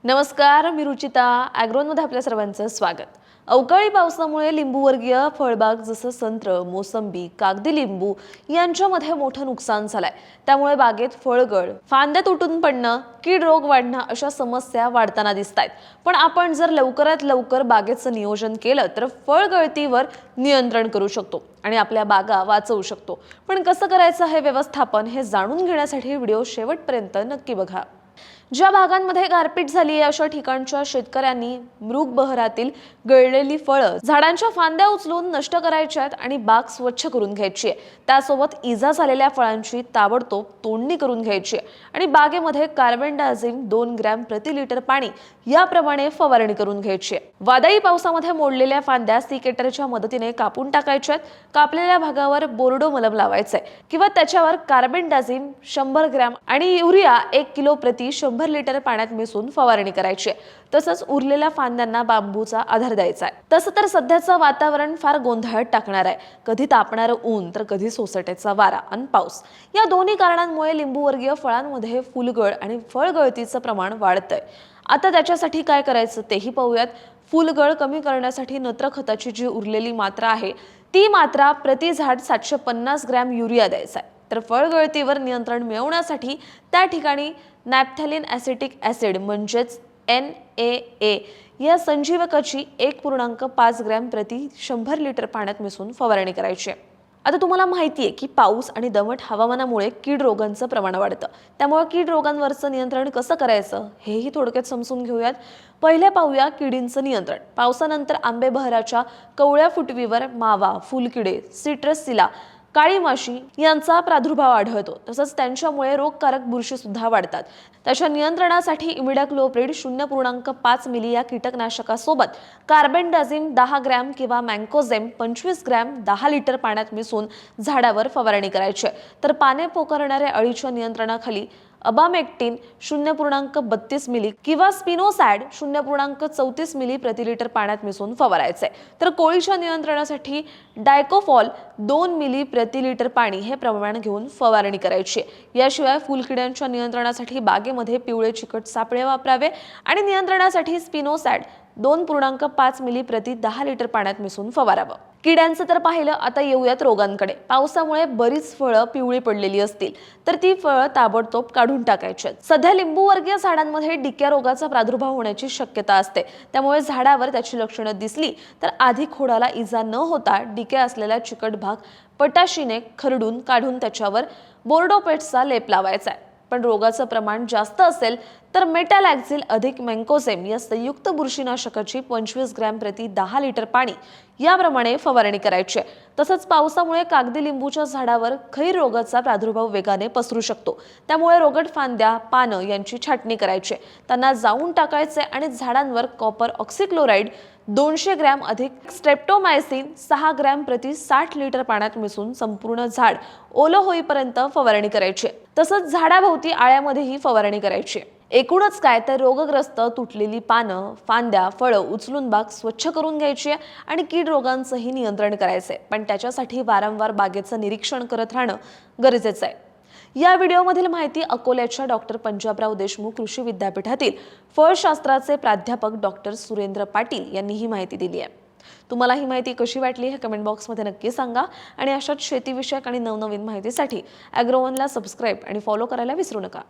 नमस्कार, मी रुचिता. ॲग्रोनमध्ये आपल्या सर्वांचं स्वागत. अवकाळी पावसामुळे लिंबूवर्गीय फळबाग जसं संत्र, मोसंबी, कागदी लिंबू यांच्यामध्ये मोठं नुकसान झालंय. त्यामुळे बागेत फळगळ, फांद्या तुटून पडणं, कीड रोग वाढणं अशा समस्या वाढताना दिसतायत. पण आपण जर लवकरात लवकर बागेचं नियोजन केलं तर फळगळतीवर नियंत्रण करू शकतो आणि आपल्या बागा वाचवू शकतो. पण कसं करायचं हे व्यवस्थापन हे जाणून घेण्यासाठी व्हिडिओ शेवटपर्यंत नक्की बघा. ज्या भागांमध्ये गारपीट झाली आहे अशा ठिकाणच्या शेतकऱ्यांनी मृग बहरातील गळलेली फळं, झाडांच्या फांद्या उचलून नष्ट करायच्या आहेत आणि बाग स्वच्छ करून घ्यायची आहे. त्यासोबत इजा झालेल्या फळांची ताबडतोब तोडणी करून घ्यायची आहे आणि बागेमध्ये कार्बेंडाझिम 2 ग्रॅम प्रति लिटर पाणी याप्रमाणे फवारणी करून घ्यायची आहे. वादळी पावसामध्ये मोडलेल्या फांद्या सिकेटरच्या मदतीने कापून टाकायच्या आहेत. कापलेल्या भागावर बोर्डो मलम लावायचंय किंवा त्याच्यावर कार्बेंडाझिम 100 ग्रॅम आणि युरिया 1 किलो प्रति 100 लिटर पाण्यात मिसळून फवारणी करायची आहे. तसंच उरलेल्या फांद्यांना बांबूचा आधार द्यायचा आहे. तसं तर सध्याचं वातावरण फार गोंधळात टाकणार आहे. कधी तापणारं ऊन तर कधी सोसाट्याचा वारा आणि पाऊस. या दोन्ही कारणांमुळे लिंबूवर्गीय फळांमध्ये फुलगळ आणि फळगळतीचं प्रमाण वाढतंय. आता त्याच्यासाठी काय करायचं तेही पाहूयात. फुलगळ कमी करण्यासाठी नत्र खताची जी उरलेली मात्रा आहे ती मात्रा प्रति झाड 750 ग्रॅम युरिया द्यायचा आहे. तर फळगळतीवर नियंत्रण मिळवण्यासाठी त्या ठिकाणी नॅफ्थॅलिन ॲसिटिक ॲसिड म्हणजेच NAA या संजीवकाची 1.5 ग्रॅम प्रति 100 लिटर पाण्यात मिसळून फवारणी करायची आहे. आता तुम्हाला माहिती आहे की पाऊस आणि दमट हवामानामुळे कीड रोगांचं प्रमाण वाढतं. त्यामुळे कीड रोगांवरचं नियंत्रण कसं करायचं हेही थोडक्यात समजून घेऊयात. पहिले पाहूया किडींचं नियंत्रण. पावसानंतर आंबे बहराच्या कवळ्या फुटवीवर मावा, फुलकिडे, सिट्रसिला, काळी माशी यांचा प्रादुर्भाव आढळतो. तसंच त्यांच्यामुळे रोगकारक बुरशी सुद्धा वाढतात. त्याच्या नियंत्रणासाठी इमिडाक्लोप्रिड 0.5 मिली या कीटकनाशकासोबत कार्बेंडाझिम 10 ग्रॅम किंवा मँकोझेम 25 ग्रॅम 10 लिटर पाण्यात मिसळून झाडावर फवारणी करायची. तर पाने पोखरणाऱ्या अळीच्या नियंत्रणाखाली अबामेक्टिन 0.32 मिली किंवा स्पिनोसॅड 0.34 मिली प्रति लिटर पाण्यात मिसळून फवारायचे. तर कोळीच्या नियंत्रणासाठी डायकोफॉल 2 मिली प्रति लिटर पाणी हे प्रमाण घेऊन फवारणी करायची. याशिवाय फुलकिड्यांच्या नियंत्रणासाठी बागेमध्ये पिवळे चिकट सापळे वापरावे आणि नियंत्रणासाठी स्पिनोसॅड 2.5 मिली प्रति 10 लिटर पाण्यात मिसळून फवारावं. किड्यांचं तर पाहिलं. आता येऊयात रोगांकडे. पावसामुळे बरीच फळं पिवळी पडलेली असतील तर ती फळं ताबडतोब काढून टाकायची. सध्या लिंबूवर्गीय झाडांमध्ये डिक्या रोगाचा प्रादुर्भाव होण्याची शक्यता असते. त्यामुळे झाडावर त्याची लक्षणं दिसली तर आधी खोडाला इजा न होता डिक्या असलेला चिकट भाग पटाशीने खरडून काढून त्याच्यावर बोर्डोपेटचा लेप लावायचा आहे. पण रोगाचं प्रमाण जास्त असेल तर मेटॅलॅक्झिल अधिक मँकोझेम या संयुक्त बुरशीनाशकाची 25 ग्रॅम प्रति 10 लिटर पाणी याप्रमाणे फवारणी करायची. तसंच पावसामुळे कागदी लिंबूच्या झाडावर खैर रोगाचा प्रादुर्भाव वेगाने पसरू शकतो. त्यामुळे रोगट फांद्या, पानं यांची छाटणी करायची. त्यांना जाऊन टाकायचे आणि झाडांवर कॉपर ऑक्सिक्लोराइड 200 ग्रॅम अधिक स्ट्रेप्टोमायसिन 6 ग्रॅम प्रति 60 लिटर पाण्यात मिसळून संपूर्ण झाड ओलं होईपर्यंत फवारणी करायची. तसंच झाडाभोवती आळ्यामध्येही फवारणी करायची. एकूणच काय तर रोगग्रस्त तुटलेली पानं, फांद्या, फळं उचलून बाग स्वच्छ करून घ्यायची आणि कीड रोगांचंही नियंत्रण करायचंय. पण त्याच्यासाठी वारंवार बागेचं निरीक्षण करत राहणं गरजेचं आहे. या व्हिडिओमधील माहिती अकोल्याच्या डॉक्टर पंजाबराव देशमुख कृषी विद्यापीठातील फळशास्त्राचे प्राध्यापक डॉक्टर सुरेंद्र पाटील यांनी ही माहिती दिली आहे. तुम्हाला ही माहिती कशी वाटली हे कमेंट बॉक्समध्ये नक्की सांगा आणि अशाच शेतीविषयक आणि नवनवीन माहितीसाठी ॲग्रोवनला सबस्क्राईब आणि फॉलो करायला विसरू नका.